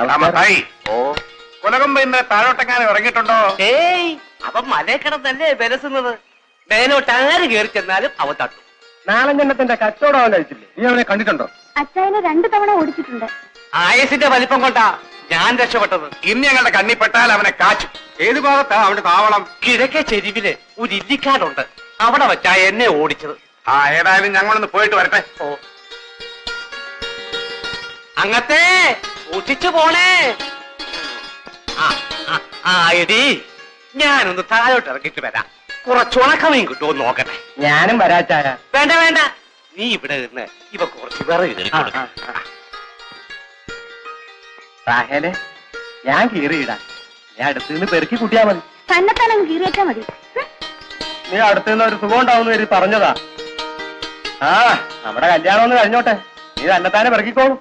ഓ കുലകൊമ്പ് ഇന്ന് താഴോട്ടെങ്ങാനും ഇറങ്ങിയിട്ടുണ്ടോ? ഏയ് അവൻ മലയിൽ കിടന്നല്ലേ വിലസുന്നത്. മേലോട്ട് ആര് കയറി ചെന്നാലും അവൻ തട്ടും. നാലഞ്ചെണ്ണത്തിന്റെ കച്ചവടം അവൻ കഴിച്ചില്ലേ? നീ അവനെ കണ്ടിട്ടുണ്ടോ? അച്ചായനെ 2 തവണ ഓടിച്ചിട്ടുണ്ട്. ആയസിന്റെ വലിപ്പം കൊണ്ടാ ഞാൻ രക്ഷപ്പെട്ടത്. ഇന്ന് ഞങ്ങളുടെ കണ്ണിപ്പെട്ടാൽ അവനെ കാച്ചും. ഏത് ഭാഗത്താ അവന്റെ താവളം? കിഴക്കേ ചെരിവില് ഒരു ഇല്ലിക്കാടുണ്ട്, അവിടെ വെച്ചാ എന്നെ ഓടിച്ചത്. ഏതായാലും ഞങ്ങളൊന്ന് പോയിട്ട് വരട്ടെ. ഓ അങ്ങത്തെ സൂക്ഷിച്ചു പോണേ. എടി ഞാനൊന്ന് താഴോട്ട് ഇറങ്ങിട്ട് വരാം. കുറച്ചുണക്കമയും കിട്ടുമോ നോക്കട്ടെ. ഞാനും വരാച്ചായ. വേണ്ട വേണ്ട, നീ ഇവിടെ നിന്ന് ഇവ കുറച്ച് വിറക് റാഹേലെ, ഞാൻ കീറിയിടാം. നീ അടുത്ത് നിന്ന് പെറുക്കി കൂട്ടിയാ മതി. തന്നെത്താനങ്ങ് കീറിയേറ്റാ മതി. നീ അടുത്ത് നിന്ന് ഒരു സുഖം ഉണ്ടാവുന്ന കരുതി പറഞ്ഞതാ. നമ്മുടെ കല്യാണം ഒന്ന് കഴിഞ്ഞോട്ടെ, നീ തന്നെത്താനെ പെറുക്കിക്കോളൂ.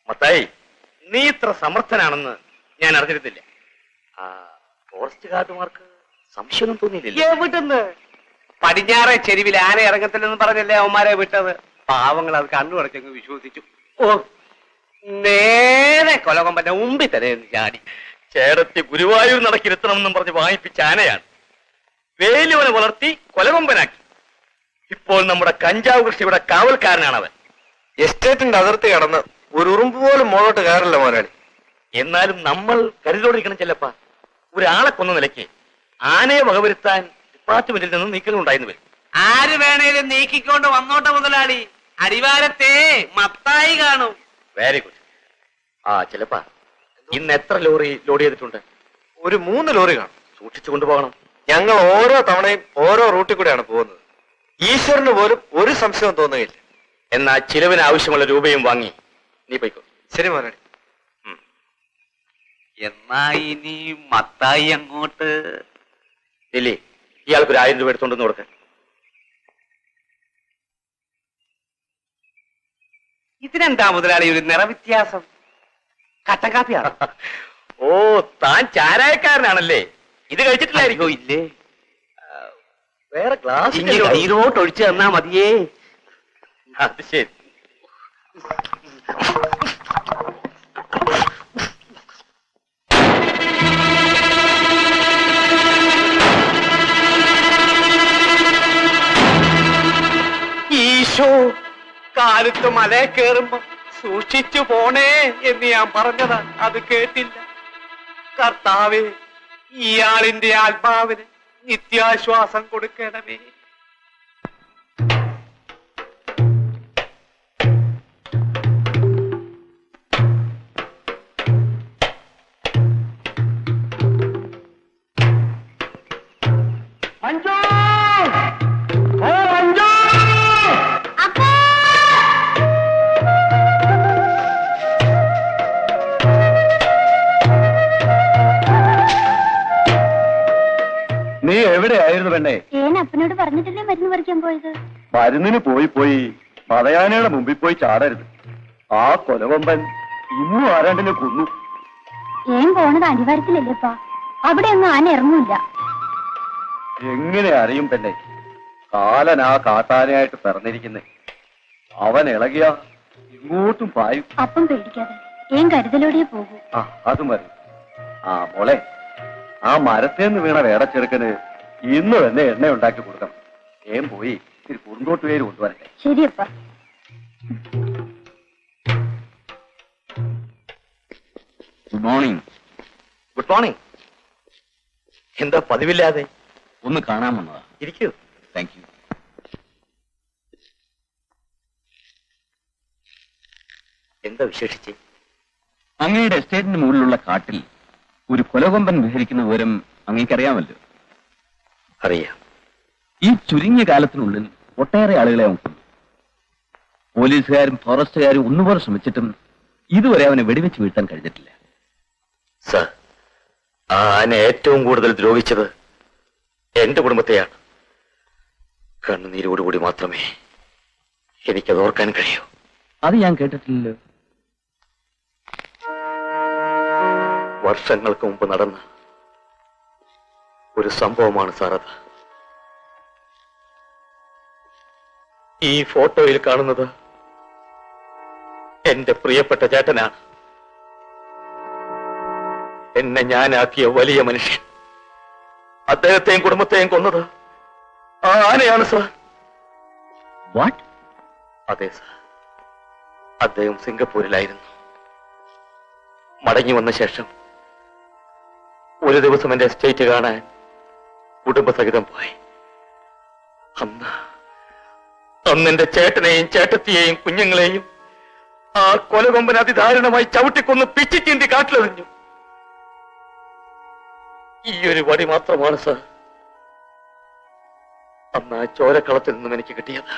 മത്തായി, നീ ഇത്ര സമർത്ഥനാണെന്ന് ഞാൻ അറിഞ്ഞിരുന്നില്ല. ഫോറസ്റ്റ് ഗാർഡുമാർക്ക് സംശയമൊന്നും തോന്നിയില്ല. എവിടുന്ന്? പടിഞ്ഞാറെ ചെരുവിൽ ആന ഇറങ്ങത്തില്ലെന്ന് പറഞ്ഞല്ലേ അവന്മാരെ വിട്ടത്. പാവങ്ങൾ അത് കണ്ണുടച്ചങ്ങ് വിശ്വസിച്ചു. ഓ, നേരെ കൊലകൊമ്പന്റെ മുമ്പിൽ തന്നെ ചാടി. ചേടത്തി ഗുരുവായൂർ നടക്കിരുത്തണമെന്നും പറഞ്ഞ് വാങ്ങിപ്പിച്ച ആനയാണ്. വേലുവനെ വളർത്തി കൊലകൊമ്പനാക്കി. ഇപ്പോൾ നമ്മുടെ കഞ്ചാവ് കൃഷിയുടെ കാവൽക്കാരനാണവൻ. എസ്റ്റേറ്റിന്റെ അതിർത്തി കടന്ന് ഒരു ഉറുമ്പ് പോലും മുകളോട്ട് കയറില്ല മോനാളി. എന്നാലും നമ്മൾ കരുതോടിരിക്കണം ചെല്ലപ്പ. ഒരാളെ കൊന്ന നിലയ്ക്ക് ആനയെ വകവരുത്താൻ ഡിപ്പാർട്ട്മെന്റിൽ നിന്ന് നീക്കലുണ്ടായിരുന്നു വരും. ആര് വേണേലും നീക്കിക്കൊണ്ട് വന്നോട്ടെ മുതലാളി. അടിവാരത്തെ മത്തായി കാണും. Very good. ചെല്ലപ്പ, ഇന്ന് എത്ര ലോറി ലോഡ് ചെയ്തിട്ടുണ്ട്? ഒരു 3 ലോറി കാണും. സൂക്ഷിച്ചു കൊണ്ടുപോകണം. ഞങ്ങൾ ഓരോ തവണയും ഓരോ റൂട്ടിൽ കൂടെയാണ് പോകുന്നത്. ഈശ്വരന് പോലും ഒരു സംശയവും തോന്നുകയില്ല. എന്നാ ചിലവിന് ആവശ്യമുള്ള രൂപയും വാങ്ങി നീ പോയിക്കോ. ശരി മോനാളി. എന്നാ ഇനി മത്തായി അങ്ങോട്ട് ഇല്ലേ? ഇയാൾക്ക് ഒരു 1000 രൂപ എടുത്തോണ്ടെന്ന് കൊടുക്ക. ഇതിനെന്താ മുതലാളി ഒരു നിറവ്യത്യാസം? കട്ടൻ കാപ്പിയാണ്. ഓ, താൻ ചാരായക്കാരനാണല്ലേ? ഇത് കഴിച്ചിട്ടില്ലായിരിക്കോ? ഇല്ലേ, വേറെ ഗ്ലാസ് കയ്യിലോട്ട് ഒഴിച്ചു തന്നാ മതിയേ. അത് ശരി. ഈശോ, കാലത്ത് മലയെ കയറുമ്പോ സൂക്ഷിച്ചു പോണേ എന്ന് ഞാൻ പറഞ്ഞതാ, അത് കേട്ടില്ല. കർത്താവേ, ഇയാളിന്റെ ആത്മാവിന് നിത്യാശ്വാസം കൊടുക്കണമേ. മഞ്ജു, ഓ മഞ്ജു. മരുന്നിന് പോയി പതയാനയുടെ മുമ്പിൽ പോയി ചാടരുത്. ആ കൊലവമ്പൻ ഇന്നും ആരാണ്ടിനെ കൊന്നു. ഏൻ പോണത് അടിവാരത്തിലല്ലേപ്പാ, അവിടെ ഒന്നും ആന ഇറങ്ങൂല. എങ്ങനെ അറിയും പെണ്ണെ? കാലൻ ആ കാട്ടാനയായിട്ട് പിറന്നിരിക്കുന്നേ. അവൻ ഇളകിയ ഇങ്ങോട്ടും പായും. അപ്പം പേടിക്കാതെ ഏൻ കരുതലോടെ പോകൂ. ആ അത് മതി. ആ മോളെ, ആ മരത്തേന്ന് വീണ വേടച്ചെറുക്കന് ഇന്ന് തന്നെ എണ്ണ ഉണ്ടാക്കി കൊടുക്കണം. പോയി ഇത്തിരി കുറുന്തോട്ട് പേര് കൊണ്ടുവരട്ടെ. ശരിയപ്പാ. Good morning. Good morning. എന്താ പതിവില്ലാതെ? ഒന്ന് കാണാൻ വന്നതാ. ഇരിക്കൂ. Thank you. എന്താ വിശേഷിച്ച്? അങ്ങയുടെ എസ്റ്റേറ്റിന് മുകളിലുള്ള കാട്ടിൽ ഒരു കൊലകൊമ്പൻ വിഹരിക്കുന്ന വിവരം അങ്ങേക്കറിയാമല്ലോ. അറിയാം. ഈ ചുരുങ്ങിയ കാലത്തിനുള്ളിൽ ഒട്ടേറെ ആളുകളെ അവൻ കൊന്നു. പോലീസുകാരും ഫോറസ്റ്റുകാരും ഒന്നുപോലെ ശ്രമിച്ചിട്ടും ഇതുവരെ അവനെ വെടിവെച്ച് വീഴ്ത്താൻ കഴിഞ്ഞിട്ടില്ല. സർ, ആ ആന ഏറ്റവും കൂടുതൽ ദ്രോഹിച്ചത് എന്റെ കുടുംബത്തെയാണ്. കണ്ണുനീരോടുകൂടി മാത്രമേ എനിക്കത് ഓർക്കാൻ കഴിയൂ. അത് ഞാൻ കേട്ടിട്ടില്ലല്ലോ. വർഷങ്ങൾക്ക് മുമ്പ് നടന്ന ഒരു സംഭവമാണ് സാർ അത്. ഈ ഫോട്ടോയിൽ കാണുന്നത് എന്റെ പ്രിയപ്പെട്ട ചേട്ടനാണ്. എന്നെ ഞാനാക്കിയ വലിയ മനുഷ്യൻ. അദ്ദേഹത്തെയും കുടുംബത്തെയും കൊന്നത് ആ ആനയാണ് സാർ. വാട്ട്? അതെ സാർ. അദ്ദേഹം സിംഗപ്പൂരിലായിരുന്നു. മടങ്ങി വന്ന ശേഷം ഒരു ദിവസം എന്റെ എസ്റ്റേറ്റ് കാണാൻ കുടുംബസഹിതം പോയി. അന്ന് എന്റെ ചേട്ടനെയും ചേട്ടത്തിയെയും കുഞ്ഞുങ്ങളെയും ആ കൊലകൊമ്പൻ അതിദാരുണമായി ചവിട്ടിക്കൊന്ന് പിച്ചിച്ചീന്തി കാട്ടിലെറിഞ്ഞു. ഈ ഒരു വടി മാത്രമാണ് സാർ അന്ന് ആ ചോരക്കളത്തിൽ നിന്നും എനിക്ക് കിട്ടിയത്.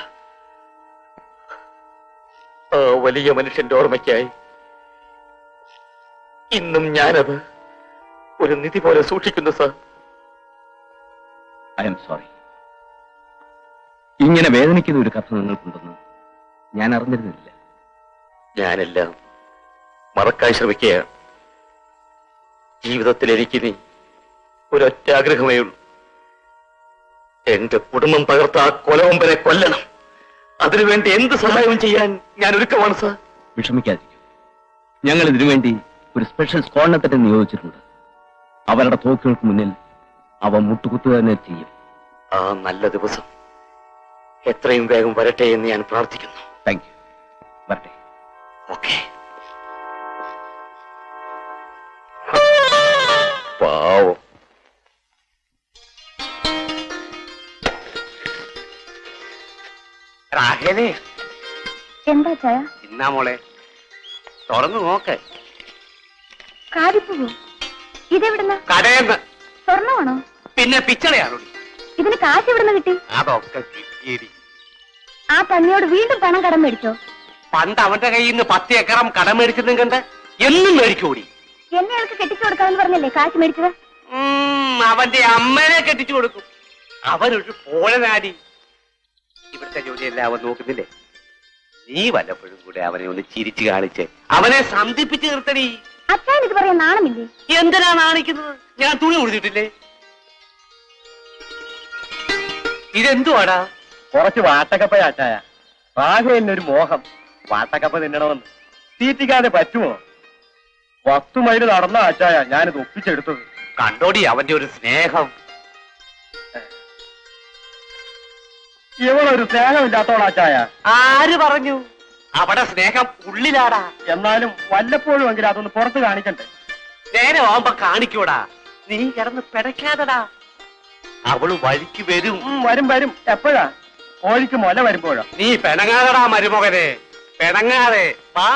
ആ വലിയ മനുഷ്യന്റെ ഓർമ്മയ്ക്കായി ഇന്നും ഞാനത് ഒരു നിധി പോലെ സൂക്ഷിക്കുന്നു സാർ. I am sorry. ഇങ്ങനെ വേദനിക്കുന്ന ഒരു കഥ നിങ്ങൾക്കുണ്ടെന്ന് ഞാൻ അറിഞ്ഞിരുന്നില്ല. ഞാനെല്ലാം മറക്കാൻ ശ്രമിക്കുകയാണ്. ജീവിതത്തിൽ എനിക്ക് നീ ഒരൊറ്റ ആഗ്രഹമേ ഉള്ളൂ. എന്റെ കുടുംബം തകർത്ത ആ കൊലകൊമ്പനെ കൊല്ലണം. അതിനുവേണ്ടി എന്ത് സഹായവും ചെയ്യാൻ ഞാൻ ഒരുക്കമാണ് സാർ. വിഷമിക്കാതിരിക്കും. ഞങ്ങൾ ഇതിനുവേണ്ടി ഒരു സ്പെഷ്യൽ സ്ക്വാഡിനെ തന്നെ നിയോഗിച്ചിട്ടുണ്ട്. അവരുടെ തോക്കുകൾക്ക് മുന്നിൽ അവ മുട്ടുകുത്തുക തന്നെ ചെയ്യും. ആ നല്ല ദിവസം എത്രയും വേഗം വരട്ടെ എന്ന് ഞാൻ പ്രാർത്ഥിക്കുന്നു. Thank you. വരട്ടെ. ഓക്കെ. പാവം. രാഹേലേ, എന്താ ചായ? ഇന്നാ മോളെ തുറന്നു നോക്ക്. കാരിപ്പൂ ഇതെവിടുന്ന? കടയെന്ന്. സ്വർണ്ണമാണോ? പിന്നെ പിച്ചളയാണോ? ഇതിന് കാശ് എവിടുന്ന് കിട്ടി? അതൊക്കെ കിട്ടിയേടി. ആ പന്നിയോട് വീണ്ടും പണം കടം മേടിച്ചോ? പണ്ട് അവന്റെ കയ്യിൽ നിന്ന് 10 ഏക്കറും കടം മേടിച്ചതും കണ്ട് എന്നും മേടിക്കൂടി. എന്നെ അയാൾക്ക് കെട്ടിച്ചു കൊടുക്കാമെന്ന് പറഞ്ഞല്ലേ കാശ് മേടിച്ചത്? അവന്റെ അമ്മനെ കെട്ടിച്ചു കൊടുക്കും. അവനൊരു പോഴനാടി. ഇവിടുത്തെ ജോലിയെല്ലാം അവൻ നോക്കുന്നില്ലേ? നീ വല്ലപ്പോഴും കൂടെ അവനെ ഒന്ന് ചിരിച്ചു കാണിച്ച് അവനെ സന്ധിപ്പിച്ച് നിർത്തടി. അച്ഛൻ ഇത് പറയാൻ നാണമില്ലേ? എന്തിനാ നാണിക്കുന്നത്? ഞാൻ തുണി കൊടുത്തിട്ടില്ലേ? ഇതെന്തുവാടാ? കുറച്ച് വാട്ടക്കപ്പയാച്ചായ. ആകെ എന്നൊരു മോഹം വാട്ടക്കപ്പ തിന്നണമെന്ന്. തീറ്റിക്കാതെ പറ്റുമോ? 10 മൈൽ നടന്ന ആച്ചായ ഞാനിത് ഒപ്പിച്ചെടുത്തത്. കണ്ടോടി അവന്റെ ഒരു സ്നേഹം. ഇവളൊരു സ്നേഹമില്ലാത്തോളാച്ചായ. ആര് പറഞ്ഞു? അവിടെ സ്നേഹം ഉള്ളിലാടാ. എന്നാലും വല്ലപ്പോഴും എങ്കിലും അതൊന്ന് പുറത്ത് കാണിക്കണ്ടേ? നേരെ ആവുമ്പോ കാണിക്കൂടാ. നീ കിടന്ന് പിടയ്ക്കാതടാ. അവള് വഴിക്ക് വരും. വരും വരും. എപ്പോഴാ? കോഴിക്ക് മുല വരുമ്പോഴോ? നീ പിണങ്ങാതടാ മരുമകനെ. പിണങ്ങാതെ വാ.